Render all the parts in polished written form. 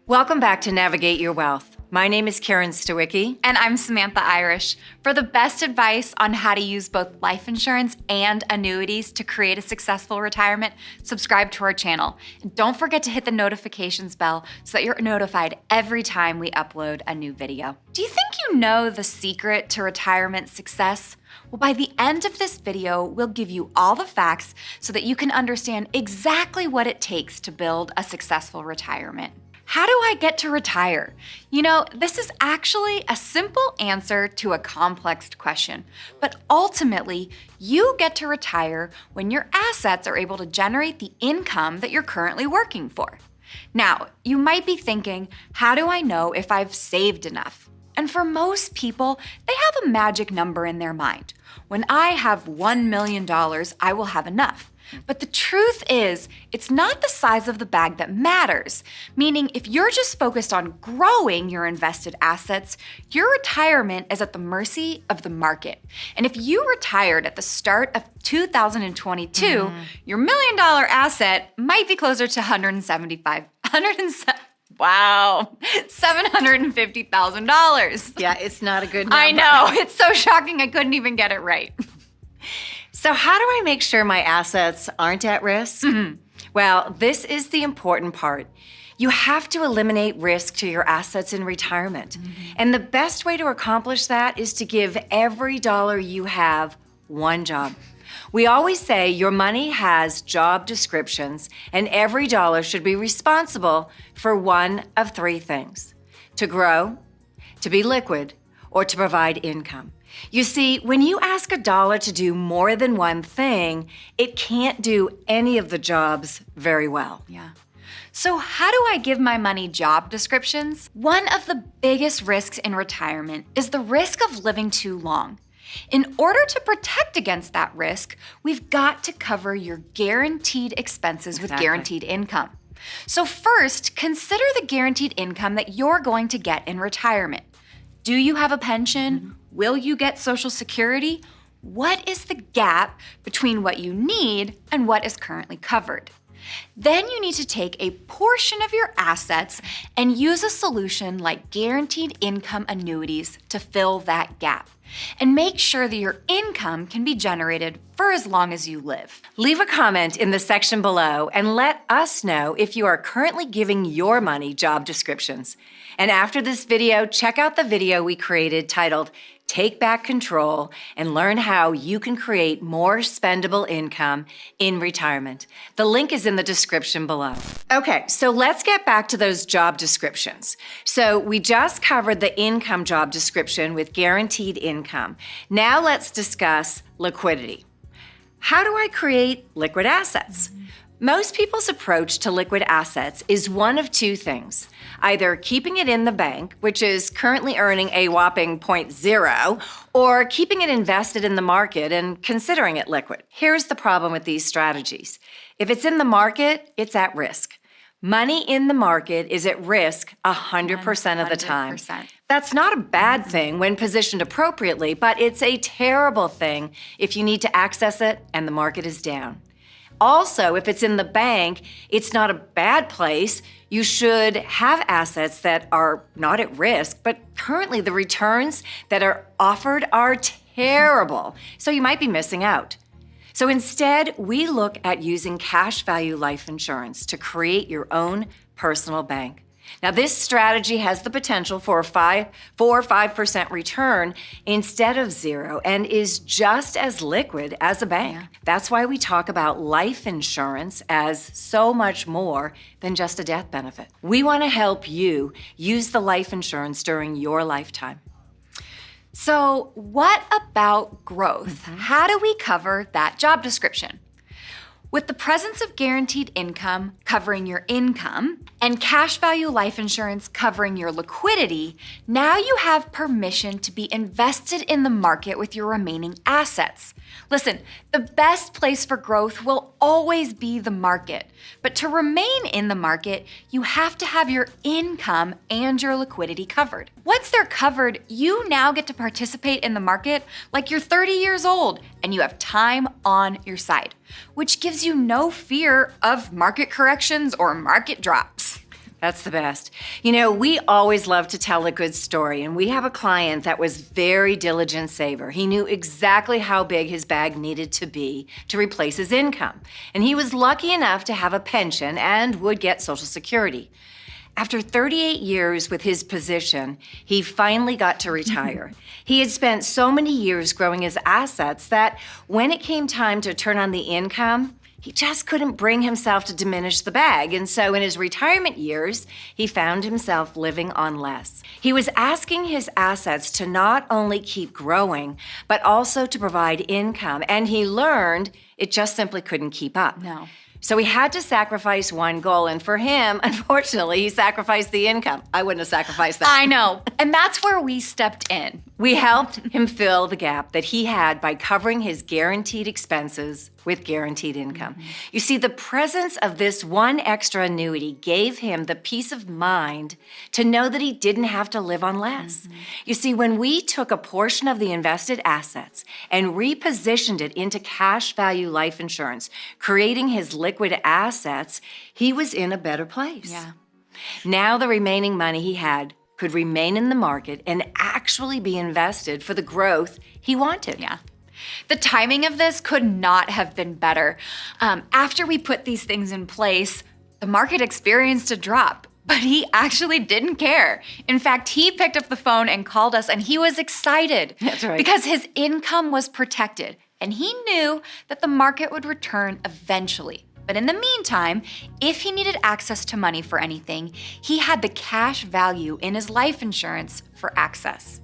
Welcome back to Navigate Your Wealth. My name is Karen Stawicki. And I'm Samantha Irish. For the best advice on how to use both life insurance and annuities to create a successful retirement, subscribe to our channel. And don't forget to hit the notifications bell so that you're notified every time we upload a new video. Do you think you know the secret to retirement success? Well, by the end of this video, we'll give you all the facts so that you can understand exactly what it takes to build a successful retirement. How do I get to retire? You know, this is actually a simple answer to a complex question, but ultimately, you get to retire when your assets are able to generate the income that you're currently working for. Now, you might be thinking, how do I know if I've saved enough? And for most people, they have a magic number in their mind. When I have $1 million, I will have enough. But the truth is, it's not the size of the bag that matters, meaning if you're just focused on growing your invested assets, your retirement is at the mercy of the market. And if you retired at the start of 2022, your $1 million asset might be closer to $750,000. Yeah, it's not a good number. I know, it's so shocking I couldn't even get it right. So how do I make sure my assets aren't at risk? Well, this is the important part. You have to eliminate risk to your assets in retirement. And the best way to accomplish that is to give every dollar you have one job. We always say your money has job descriptions, and every dollar should be responsible for one of three things: to grow, to be liquid, or to provide income. You see, when you ask a dollar to do more than one thing, it can't do any of the jobs very well. Yeah. So how do I give my money job descriptions? One of the biggest risks in retirement is the risk of living too long. In order to protect against that risk, we've got to cover your guaranteed expenses with guaranteed income. So first, consider the guaranteed income that you're going to get in retirement. Do you have a pension? Will you get Social Security? What is the gap between what you need and what is currently covered? Then you need to take a portion of your assets and use a solution like guaranteed income annuities to fill that gap. And make sure that your income can be generated for as long as you live. Leave a comment in the section below and let us know if you are currently giving your money job descriptions. And after this video, check out the video we created titled Take Back Control and learn how you can create more spendable income in retirement. The link is in the description below. Okay, so let's get back to those job descriptions. So we just covered the income job description with guaranteed income. Now let's discuss liquidity. How do I create liquid assets? Most people's approach to liquid assets is one of two things: either keeping it in the bank, which is currently earning a whopping 0.0, or keeping it invested in the market and considering it liquid. Here's the problem with these strategies. If it's in the market, it's at risk. Money in the market is at risk 100% of the time. That's not a bad thing when positioned appropriately, but it's a terrible thing if you need to access it and the market is down. Also, if it's in the bank, it's not a bad place. You should have assets that are not at risk, but currently the returns that are offered are terrible, so you might be missing out. So instead, we look at using cash value life insurance to create your own personal bank. Now, this strategy has the potential for a 4 or 5% return instead of 0 and is just as liquid as a bank. Yeah. That's why we talk about life insurance as so much more than just a death benefit. We want to help you use the life insurance during your lifetime. So what about growth? How do we cover that job description? With the presence of guaranteed income covering your income and cash value life insurance covering your liquidity, now you have permission to be invested in the market with your remaining assets. Listen, the best place for growth will always be the market, but to remain in the market, you have to have your income and your liquidity covered. Once they're covered, you now get to participate in the market like you're 30 years old and you have time on your side, which gives you no fear of market corrections or market drops. That's the best. You know, we always love to tell a good story, and we have a client that was very diligent saver. He knew exactly how big his bag needed to be to replace his income, and he was lucky enough to have a pension and would get Social Security. After 38 years with his position, he finally got to retire. He had spent so many years growing his assets that when it came time to turn on the income, he just couldn't bring himself to diminish the bag. And so in his retirement years, he found himself living on less. He was asking his assets to not only keep growing, but also to provide income. And he learned it just simply couldn't keep up. No. So he had to sacrifice one goal. And for him, unfortunately, he sacrificed the income. I wouldn't have sacrificed that. I know. And that's where we stepped in. We helped him fill the gap that he had by covering his guaranteed expenses with guaranteed income. You see, the presence of this one extra annuity gave him the peace of mind to know that he didn't have to live on less. You see, when we took a portion of the invested assets and repositioned it into cash value life insurance, creating his liquid assets, he was in a better place. Yeah. Now the remaining money he had could remain in the market and actually be invested for the growth he wanted. Yeah. The timing of this could not have been better. After we put these things in place, the market experienced a drop, but he actually didn't care. In fact, he picked up the phone and called us, and he was excited. That's right. Because his income was protected, and he knew that the market would return eventually. But in the meantime, if he needed access to money for anything, he had the cash value in his life insurance for access.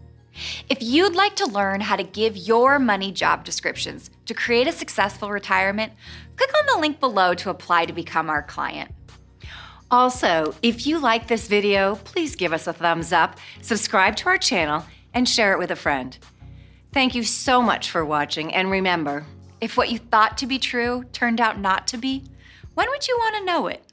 If you'd like to learn how to give your money job descriptions to create a successful retirement, click on the link below to apply to become our client. Also, if you like this video, please give us a thumbs up, subscribe to our channel, and share it with a friend. Thank you so much for watching, and remember, If what you thought to be true turned out not to be, when would you want to know it?